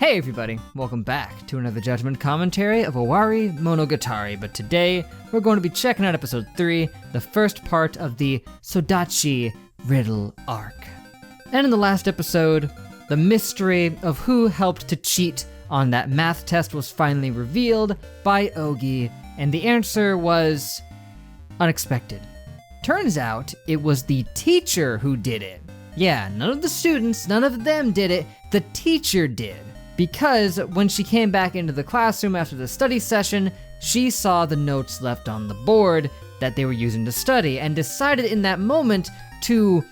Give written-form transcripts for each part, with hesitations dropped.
Hey everybody, welcome back to another Judgment commentary of Owarimonogatari, but today we're going to be checking out episode 3, the first part of the Sodachi Riddle arc. And in the last episode, the mystery of who helped to cheat on that math test was finally revealed by Ogi, and the answer was unexpected. Turns out it was the teacher who did it. Yeah, none of the students, none of them did it, the teacher did. Because when she came back into the classroom after the study session, she saw the notes left on the board that they were using to study and decided in that moment to,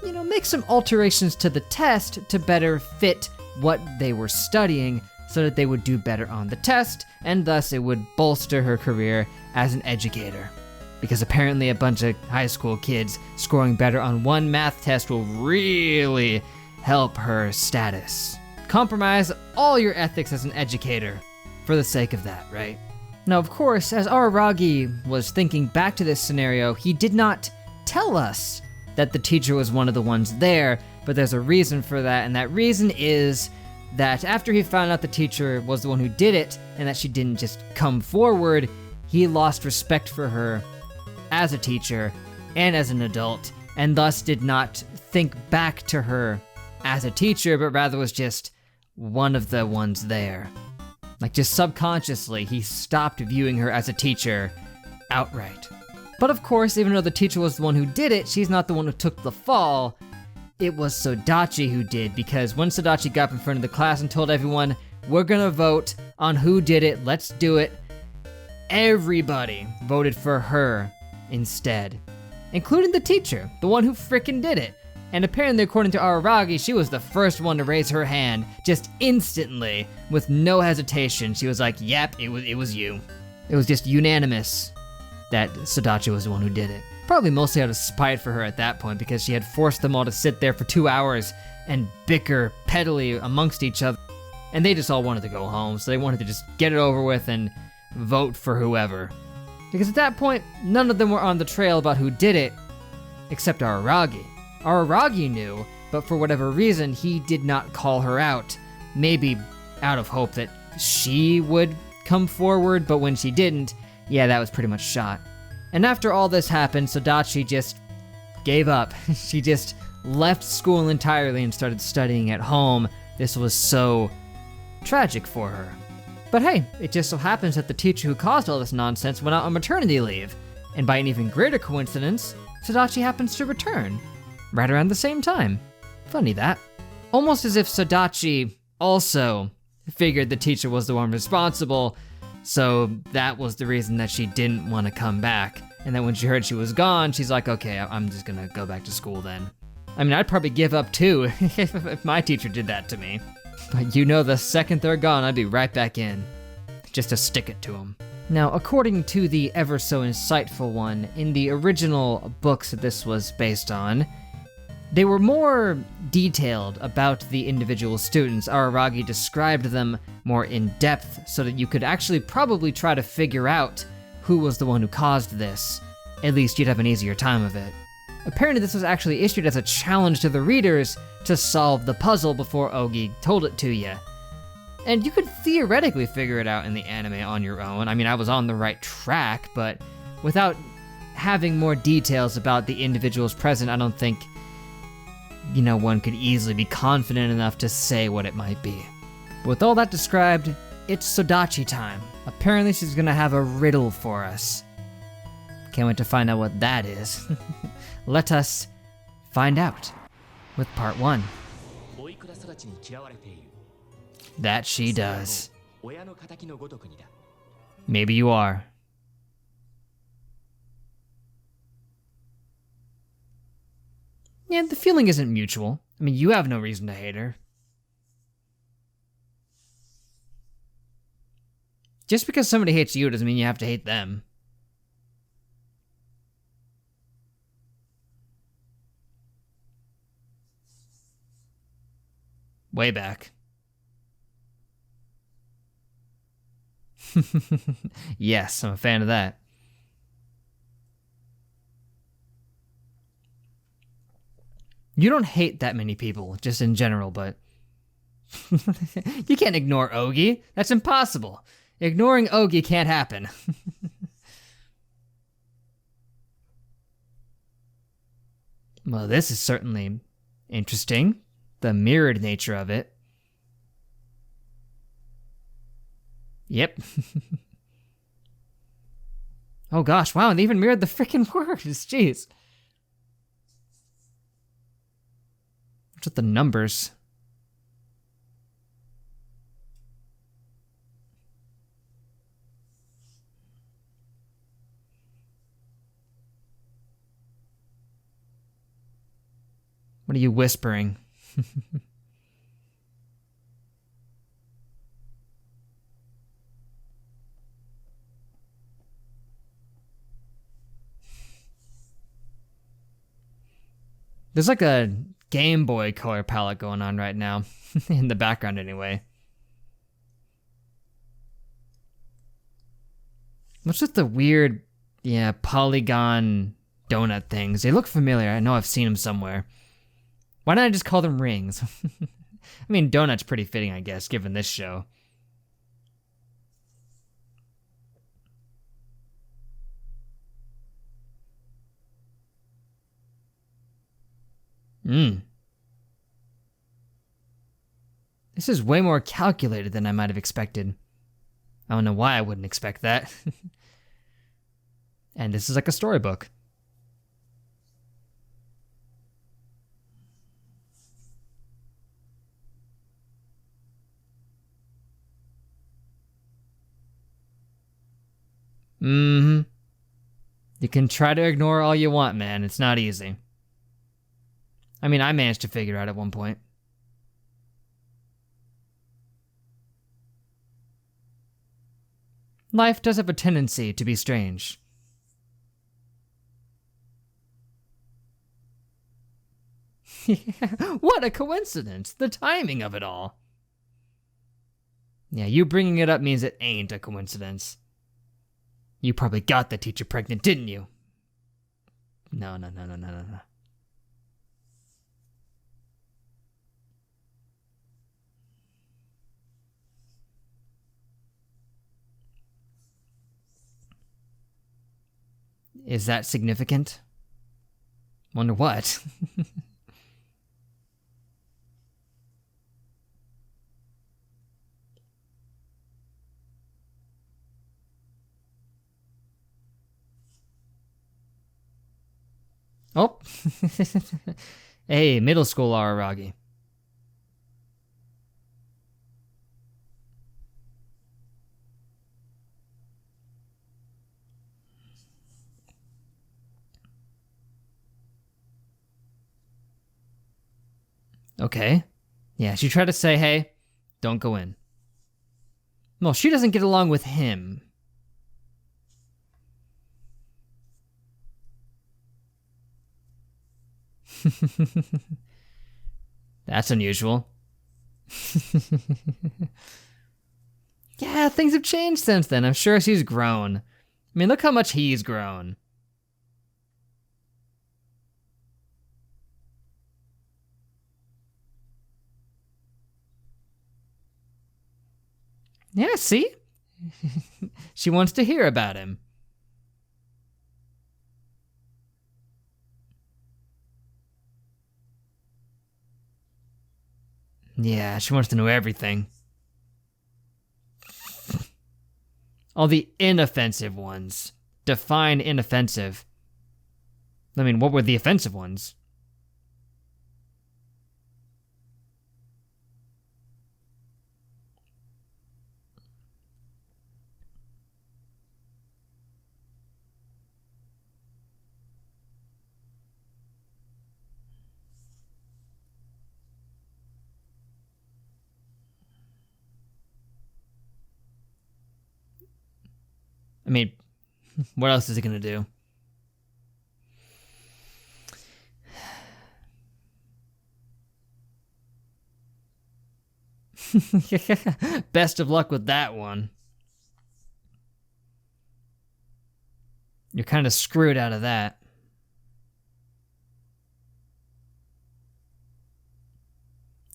make some alterations to the test to better fit what they were studying so that they would do better on the test, and thus it would bolster her career as an educator. Because apparently a bunch of high school kids scoring better on one math test will really help her status. Compromise all your ethics as an educator for the sake of that, right? Now, of course, as Araragi was thinking back to this scenario, he did not tell us that the teacher was one of the ones there, but there's a reason for that, and that reason is that after he found out the teacher was the one who did it, and that she didn't just come forward, he lost respect for her as a teacher and as an adult, and thus did not think back to her as a teacher, but rather was just one of the ones there. Like, just subconsciously, he stopped viewing her as a teacher outright. But of course, even though the teacher was the one who did it, she's not the one who took the fall. It was Sodachi who did, because when Sodachi got up in front of the class and told everyone, we're gonna vote on who did it, let's do it, everybody voted for her instead. Including the teacher, the one who frickin' did it. And apparently, according to Araragi, she was the first one to raise her hand, just instantly, with no hesitation. She was like, yep, it was you. It was just unanimous that Sodachi was the one who did it. Probably mostly out of spite for her at that point, because she had forced them all to sit there for 2 hours and bicker pettily amongst each other. And they just all wanted to go home, so they wanted to just get it over with and vote for whoever. Because at that point, none of them were on the trail about who did it, except Araragi. Araragi knew, but for whatever reason, he did not call her out. Maybe out of hope that she would come forward, but when she didn't, yeah, that was pretty much shot. And after all this happened, Sodachi just gave up. She just left school entirely and started studying at home. This was so tragic for her. But hey, it just so happens that the teacher who caused all this nonsense went out on maternity leave. And by an even greater coincidence, Sodachi happens to return. Right around the same time. Funny that. Almost as if Sodachi also figured the teacher was the one responsible, so that was the reason that she didn't want to come back. And then when she heard she was gone, she's like, okay, I'm just gonna go back to school then. I mean, I'd probably give up too if my teacher did that to me. But the second they're gone, I'd be right back in, just to stick it to them. Now, according to the ever so insightful one, in the original books that this was based on, they were more detailed about the individual students. Araragi described them more in depth so that you could actually probably try to figure out who was the one who caused this. At least you'd have an easier time of it. Apparently this was actually issued as a challenge to the readers to solve the puzzle before Ogi told it to you. And you could theoretically figure it out in the anime on your own. I mean, I was on the right track, but without having more details about the individuals present, I don't think one could easily be confident enough to say what it might be. With all that described, it's Sodachi time. Apparently she's gonna have a riddle for us. Can't wait to find out what that is. Let us find out with part 1. That she does. Maybe you are. Yeah, the feeling isn't mutual. I mean, you have no reason to hate her. Just because somebody hates you doesn't mean you have to hate them. Way back. Yes, I'm a fan of that. You don't hate that many people, just in general, but You can't ignore Ogi. That's impossible. Ignoring Ogi can't happen. Well, this is certainly interesting. The mirrored nature of it. Yep. Oh gosh, wow, and they even mirrored the freaking words. Jeez. What's with the numbers? What are you whispering? There's like a Game Boy color palette going on right now. In the background anyway. What's with the weird, polygon donut things? They look familiar. I know I've seen them somewhere. Why don't I just call them rings? I mean, donut's pretty fitting, I guess, given this show. This is way more calculated than I might have expected. I don't know why I wouldn't expect that. And this is like a storybook. You can try to ignore all you want, man. It's not easy. I mean, I managed to figure it out at one point. Life does have a tendency to be strange. What a coincidence! The timing of it all. Yeah, you bringing it up means it ain't a coincidence. You probably got the teacher pregnant, didn't you? No. Is that significant? Wonder what? Oh. Hey, middle school Araragi. Okay. Yeah, she tried to say, hey, don't go in. Well, she doesn't get along with him. That's unusual. Yeah, things have changed since then. I'm sure she's grown. I mean, look how much he's grown. Yeah, see? She wants to hear about him. Yeah, she wants to know everything. All the inoffensive ones. Define inoffensive. I mean, what were the offensive ones? I mean, what else is it gonna do? Best of luck with that one. You're kind of screwed out of that.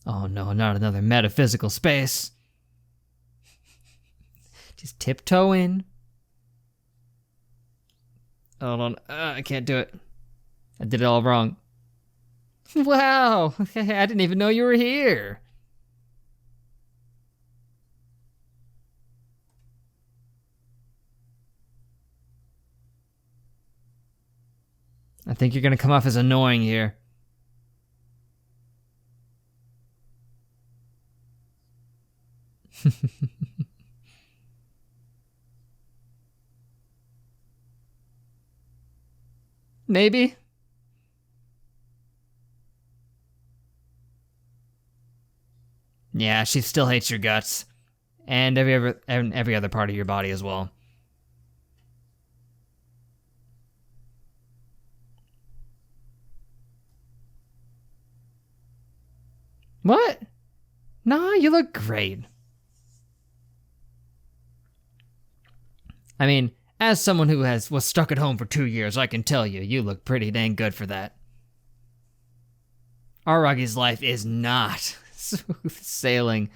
Oh no, not another metaphysical space. Just tiptoe in. Hold on, I can't do it. I did it all wrong. Wow, I didn't even know you were here. I think you're gonna come off as annoying here. Maybe. Yeah, she still hates your guts. And every other part of your body as well. What? Nah, you look great. I mean, as someone who was stuck at home for 2 years, I can tell you, you look pretty dang good for that. Aragi's life is not smooth sailing.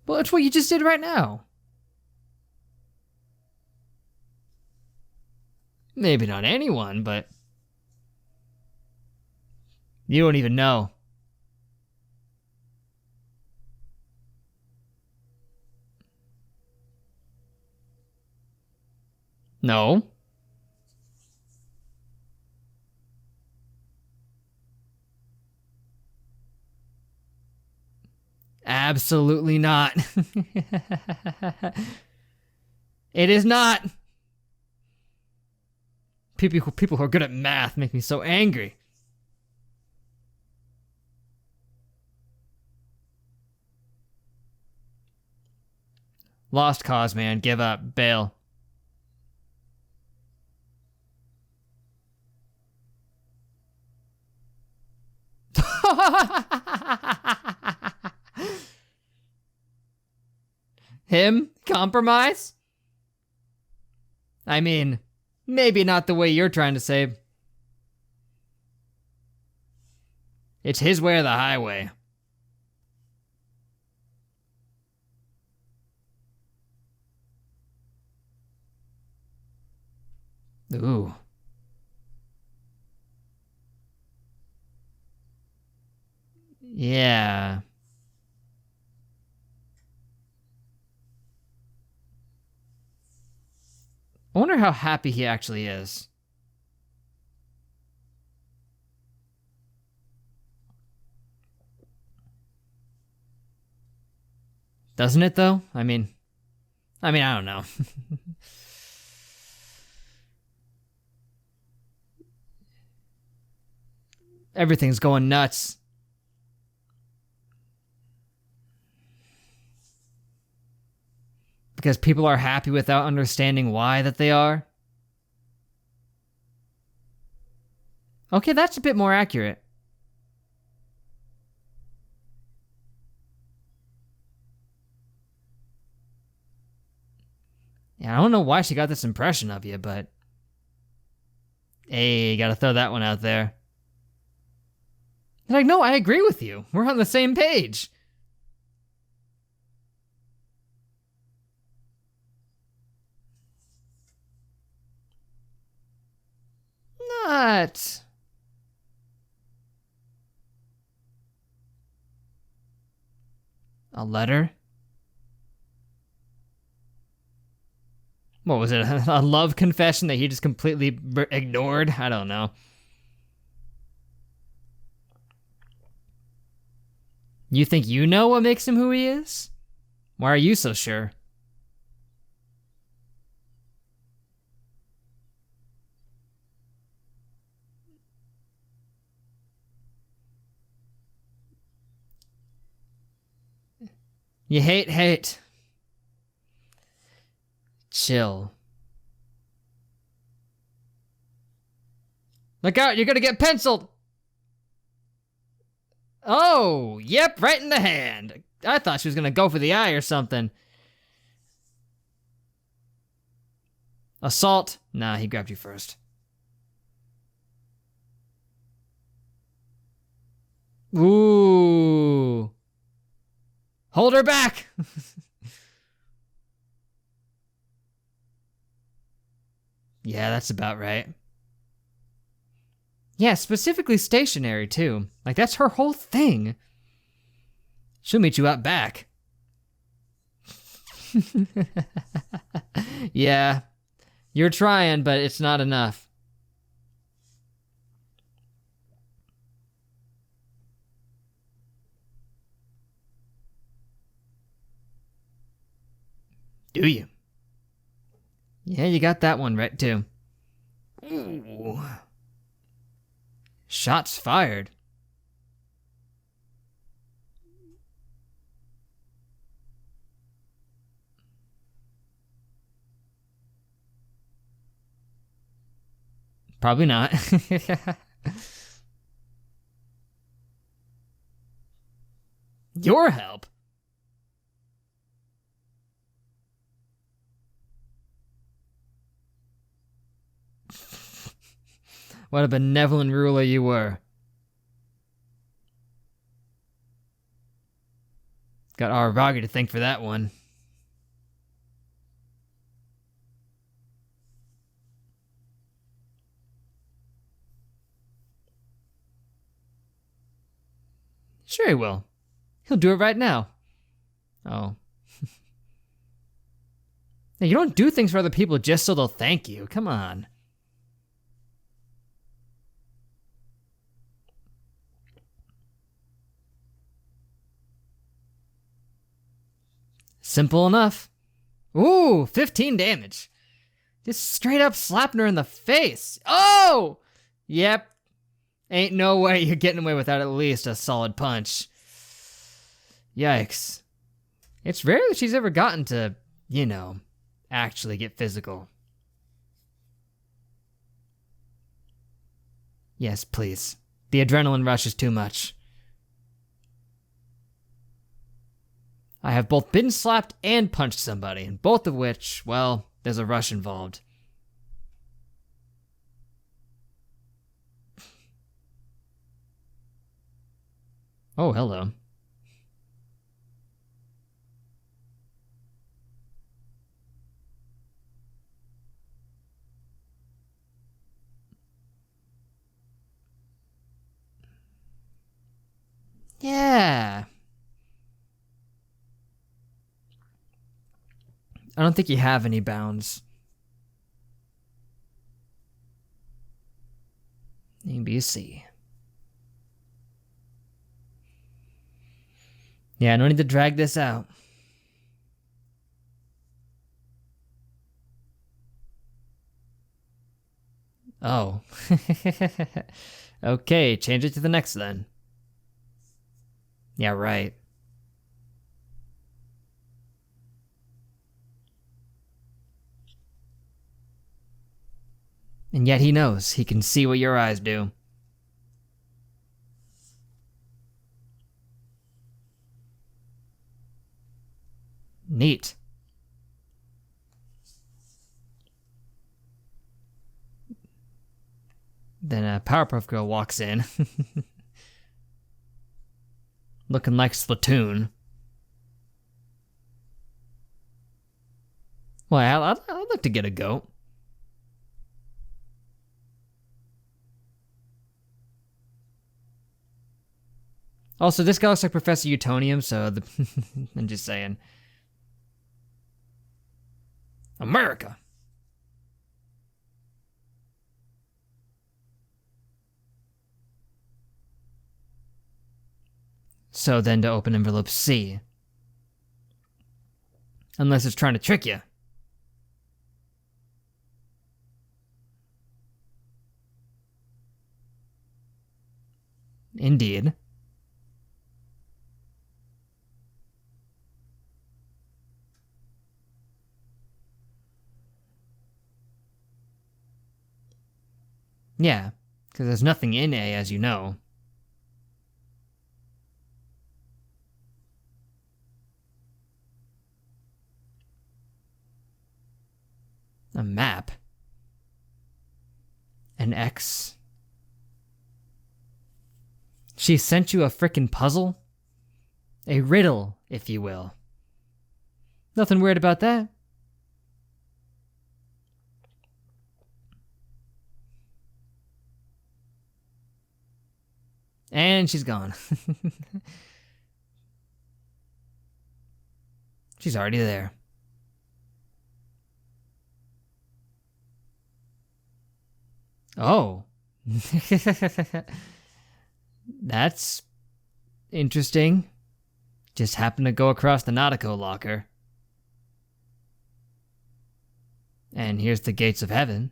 Well, it's what you just did right now. Maybe not anyone, but you don't even know. No. Absolutely not. It is not. People who are good at math make me so angry. Lost cause, man. Give up. Bail. Him? Compromise? I mean, maybe not the way you're trying to say. It's his way or the highway. Ooh. Yeah. I wonder how happy he actually is. Doesn't it though? I mean, I don't know. Everything's going nuts. Because people are happy without understanding why that they are. Okay, that's a bit more accurate. Yeah, I don't know why she got this impression of you, but hey, gotta throw that one out there. Like, no, I agree with you. We're on the same page. Not. A letter? What was it? A love confession that he just completely ignored? I don't know. You think you know what makes him who he is? Why are you so sure? You hate. Chill. Look out, you're gonna get penciled! Oh, yep, right in the hand. I thought she was gonna go for the eye or something. Assault? Nah, he grabbed you first. Ooh. Hold her back. Yeah, that's about right. Yeah, specifically stationary, too. Like, that's her whole thing. She'll meet you out back. Yeah, you're trying, but it's not enough. Do you? Yeah, you got that one right, too. Ooh. Shots fired. Probably not. Your help? What a benevolent ruler you were. Got Arivagi to thank for that one. Sure he will. He'll do it right now. Oh. You don't do things for other people just so they'll thank you. Come on. Simple enough. Ooh, 15 damage. Just straight up slapping her in the face. Oh! Yep. Ain't no way you're getting away without at least a solid punch. Yikes. It's rare that she's ever gotten to, actually get physical. Yes, please. The adrenaline rush is too much. I have both been slapped and punched somebody, and both of which, well, there's a rush involved. Oh, hello. Yeah. I don't think you have any bounds. A, B, C. Yeah, no need to drag this out. Oh. Okay, change it to the next then. Yeah, right. And yet he knows. He can see what your eyes do. Neat. Then a Powerpuff Girl walks in. Looking like Splatoon. Well, I'd like to get a goat. Also, this guy looks like Professor Utonium, so I'm just saying. America. So then to open envelope C. Unless it's trying to trick you. Indeed. Yeah, because there's nothing in A, as you know. A map. An X. She sent you a frickin' puzzle? A riddle, if you will. Nothing weird about that. And she's gone. She's already there. Oh. That's interesting. Just happened to go across the Nautico locker. And here's the gates of heaven.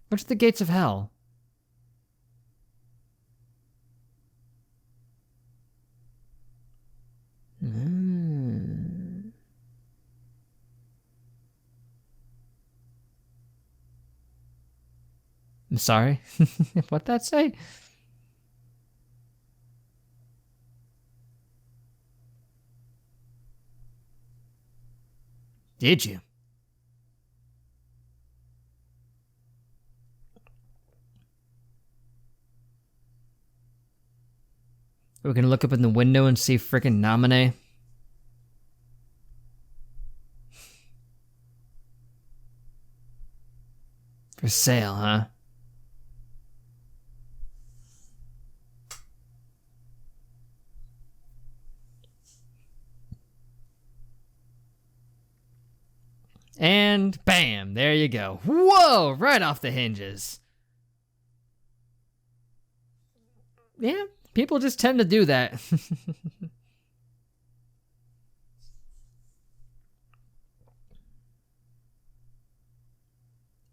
What's the gates of hell? I'm sorry. What'd that say? Did you? We're gonna look up in the window and see frickin' Naminé. For sale, huh? And bam, there you go. Whoa, right off the hinges. Yeah, people just tend to do that.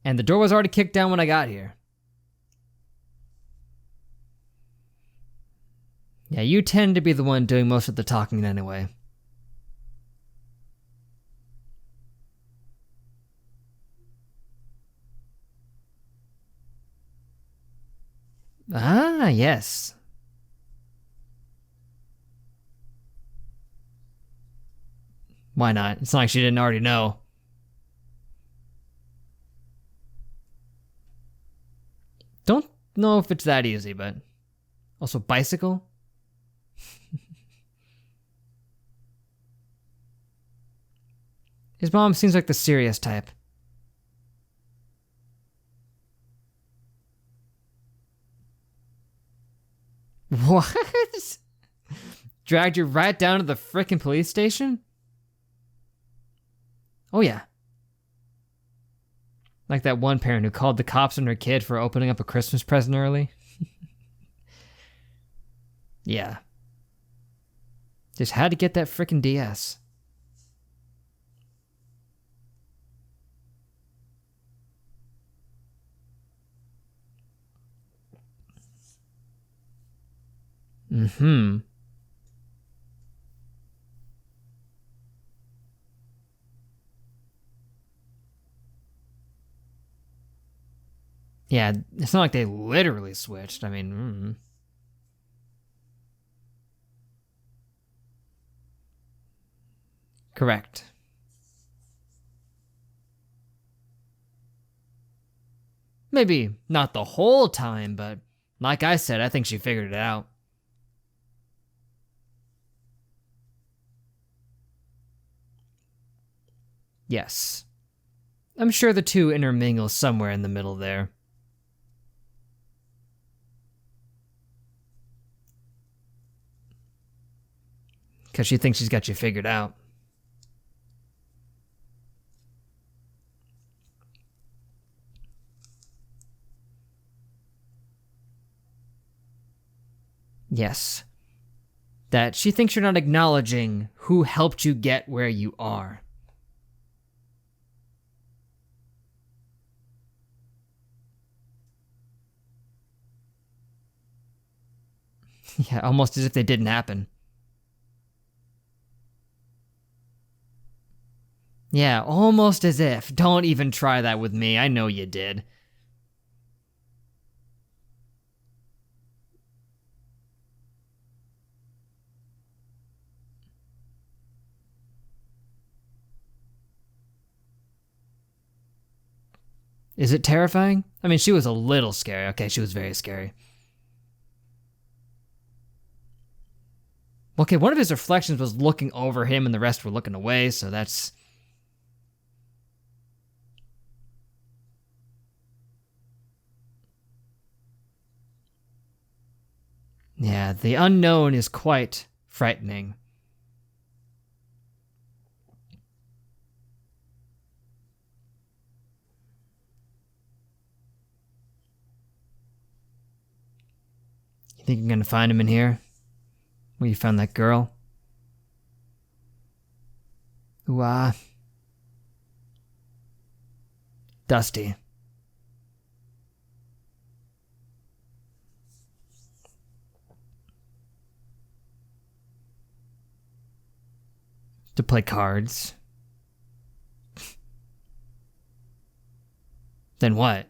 And the door was already kicked down when I got here. Yeah, you tend to be the one doing most of the talking anyway. Ah, yes. Why not? It's not like she didn't already know. Don't know if it's that easy, but... Also, bicycle? His mom seems like the serious type. What? Dragged you right down to the frickin' police station? Oh yeah. Like that one parent who called the cops on her kid for opening up a Christmas present early. Yeah. Just had to get that frickin' DS. Mm-hmm. Yeah, it's not like they literally switched. I mean, Correct. Maybe not the whole time, but like I said, I think she figured it out. Yes. I'm sure the two intermingle somewhere in the middle there. Because she thinks she's got you figured out. Yes. That she thinks you're not acknowledging who helped you get where you are. Yeah, almost as if they didn't happen. Yeah, almost as if. Don't even try that with me. I know you did. Is it terrifying? I mean, she was a little scary. Okay, she was very scary. Okay, one of his reflections was looking over him and the rest were looking away, so that's... Yeah, the unknown is quite frightening. You think you're gonna find him in here? Where you found that girl? Ooh, Dusty. To play cards. Then what?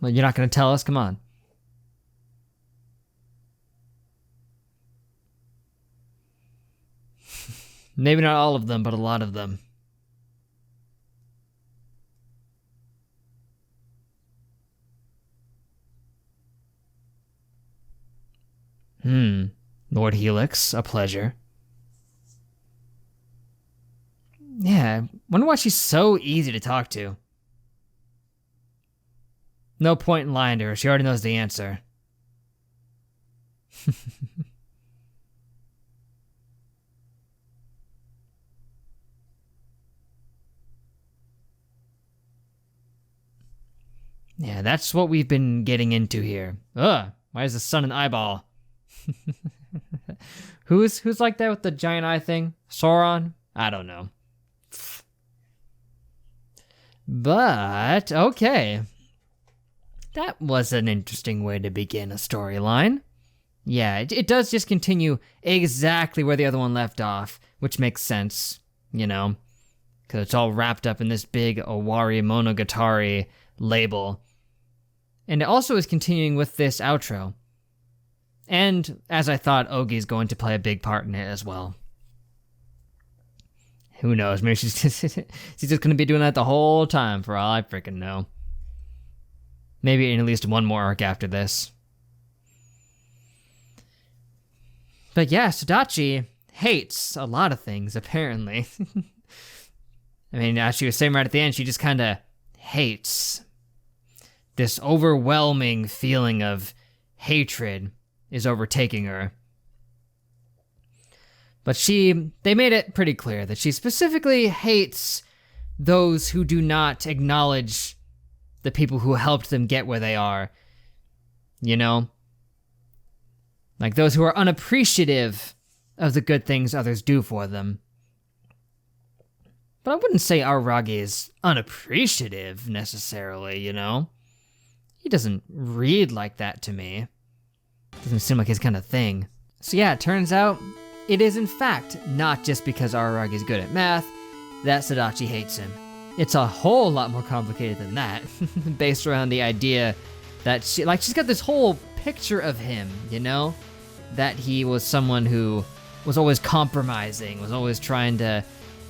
Well, you're not gonna tell us? Come on. Maybe not all of them, but a lot of them. Lord Helix, a pleasure. Yeah, wonder why she's so easy to talk to. No point in lying to her, she already knows the answer. Yeah, that's what we've been getting into here. Ugh, why is the sun an eyeball? Who's like that with the giant eye thing? Sauron? I don't know. But, okay. That was an interesting way to begin a storyline. Yeah, it does just continue exactly where the other one left off, which makes sense, you know, because it's all wrapped up in this big Owarimonogatari label. And it also is continuing with this outro. And, as I thought, Ogi's going to play a big part in it as well. Who knows, maybe she's just going to be doing that the whole time for all I freaking know. Maybe in at least one more arc after this. But yeah, Sodachi hates a lot of things, apparently. I mean, as she was saying right at the end, she just kind of hates. This overwhelming feeling of hatred is overtaking her. But they made it pretty clear that she specifically hates those who do not acknowledge the people who helped them get where they are. You know? Like those who are unappreciative of the good things others do for them. But I wouldn't say Araragi is unappreciative, necessarily, you know? He doesn't read like that to me. Doesn't seem like his kind of thing. So yeah, it turns out it is in fact not just because Araragi is good at math that Sodachi hates him. It's a whole lot more complicated than that, based around the idea that she's got this whole picture of him, you know? That he was someone who was always compromising, was always trying to,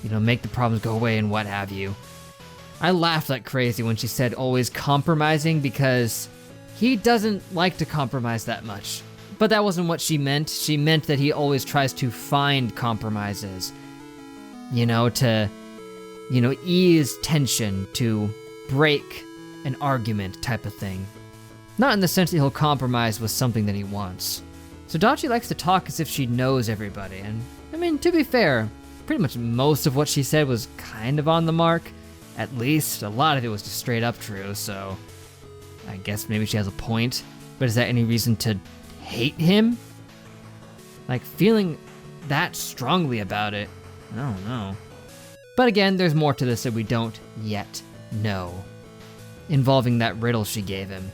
you know, make the problems go away and what have you. I laughed like crazy when she said always compromising because he doesn't like to compromise that much. But that wasn't what she meant. She meant that he always tries to find compromises, you know, to, you know, ease tension, to break an argument type of thing. Not in the sense that he'll compromise with something that he wants. Sodachi likes to talk as if she knows everybody, and I mean, to be fair, pretty much most of what she said was kind of on the mark. At least, a lot of it was just straight up true, so I guess maybe she has a point. But is that any reason to hate him? Like, feeling that strongly about it, I don't know. But again, there's more to this that we don't yet know, involving that riddle she gave him.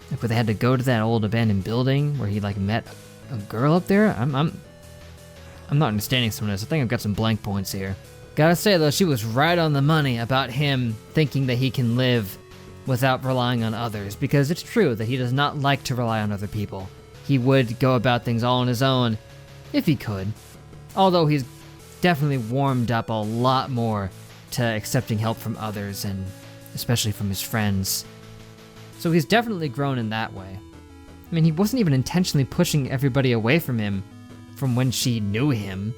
Like, where they had to go to that old abandoned building where he, like, met a girl up there? I'm not understanding some of this. I think I've got some blank points here. Gotta say, though, she was right on the money about him thinking that he can live without relying on others, because it's true that he does not like to rely on other people. He would go about things all on his own, if he could. Although he's definitely warmed up a lot more to accepting help from others, and especially from his friends. So he's definitely grown in that way. I mean, he wasn't even intentionally pushing everybody away from him from when she knew him.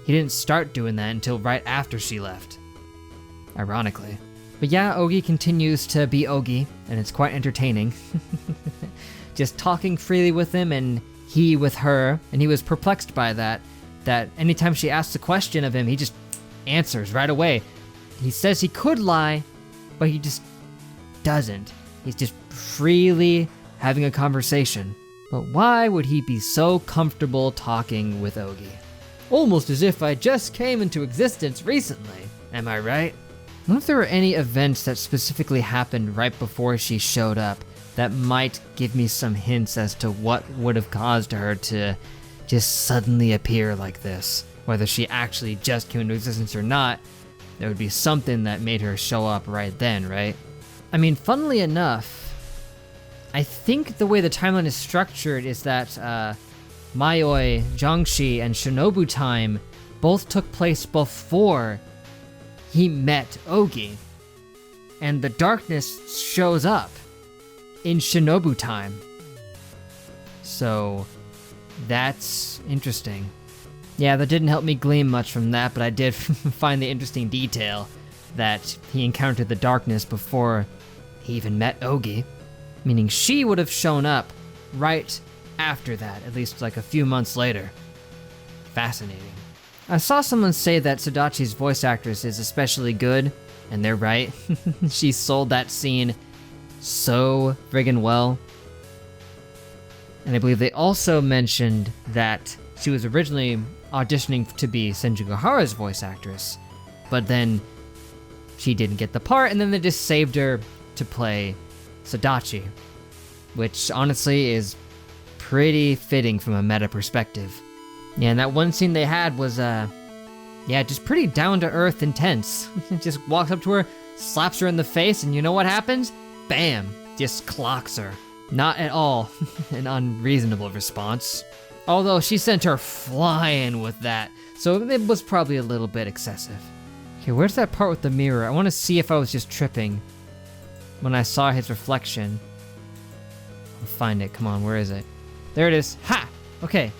He didn't start doing that until right after she left. Ironically. But yeah, Ogi continues to be Ogi, and it's quite entertaining. Just talking freely with him and he with her, and he was perplexed by that anytime she asks a question of him, he just answers right away. He says he could lie, but he just doesn't. He's just freely having a conversation. But why would he be so comfortable talking with Ogi? Almost as if I just came into existence recently, am I right? I wonder if there were any events that specifically happened right before she showed up that might give me some hints as to what would have caused her to just suddenly appear like this. Whether she actually just came into existence or not, there would be something that made her show up right then, right? I mean, funnily enough, I think the way the timeline is structured is that Mayoi, Jiangshi, and Shinobu time both took place before he met Ogi. And the darkness shows up in Shinobu time. So that's interesting. Yeah, that didn't help me glean much from that, but I did find the interesting detail that he encountered the darkness before he even met Ogi, meaning she would have shown up right after that, at least like a few months later. Fascinating. I saw someone say that Sodachi's voice actress is especially good, and they're right. She sold that scene so friggin' well. And I believe they also mentioned that she was originally auditioning to be Senjugahara's voice actress, but then she didn't get the part, and then they just saved her to play Sodachi, which honestly is pretty fitting from a meta perspective. Yeah, and that one scene they had was, just pretty down-to-earth intense. Just walks up to her, slaps her in the face, and you know what happens? Bam! Just clocks her. Not at all an unreasonable response. Although she sent her flying with that, so it was probably a little bit excessive. Okay, where's that part with the mirror? I want to see if I was just tripping when I saw his reflection. I'll find it, come on, where is it? There it is, ha! Okay.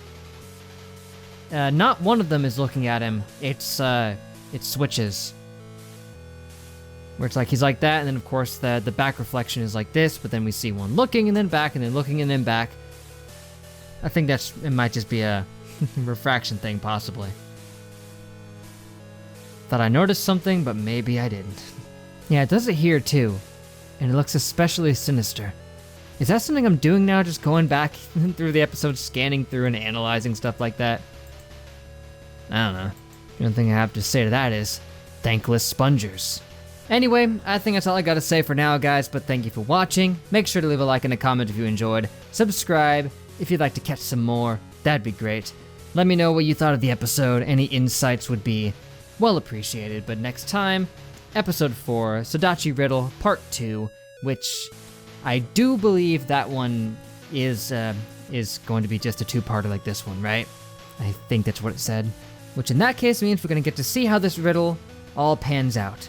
Not one of them is looking at him, it switches. Where it's like, he's like that, and then of course the back reflection is like this, but then we see one looking and then back, and then looking and then back. I think it might just be a refraction thing, possibly. Thought I noticed something, but maybe I didn't. Yeah, it does it here too, and it looks especially sinister. Is that something I'm doing now, just going back through the episode, scanning through and analyzing stuff like that? I don't know. The only thing I have to say to that is, thankless spongers. Anyway, I think that's all I gotta say for now, guys, but thank you for watching. Make sure to leave a like and a comment if you enjoyed. Subscribe if you'd like to catch some more, that'd be great. Let me know what you thought of the episode, any insights would be well appreciated. But next time, episode 4, Sodachi Riddle, part 2, which I do believe that one is going to be just a two-parter like this one, right? I think that's what it said. Which in that case means we're gonna get to see how this riddle all pans out.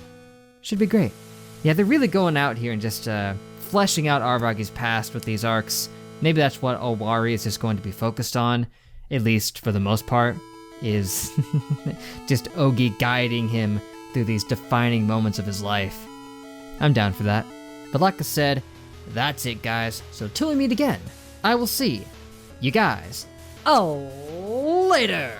Should be great. Yeah, they're really going out here and just fleshing out Aragi's past with these arcs. Maybe that's what Owari is just going to be focused on, at least for the most part, is just Ogi guiding him through these defining moments of his life. I'm down for that. But like I said, that's it, guys. So till we meet again, I will see you guys later.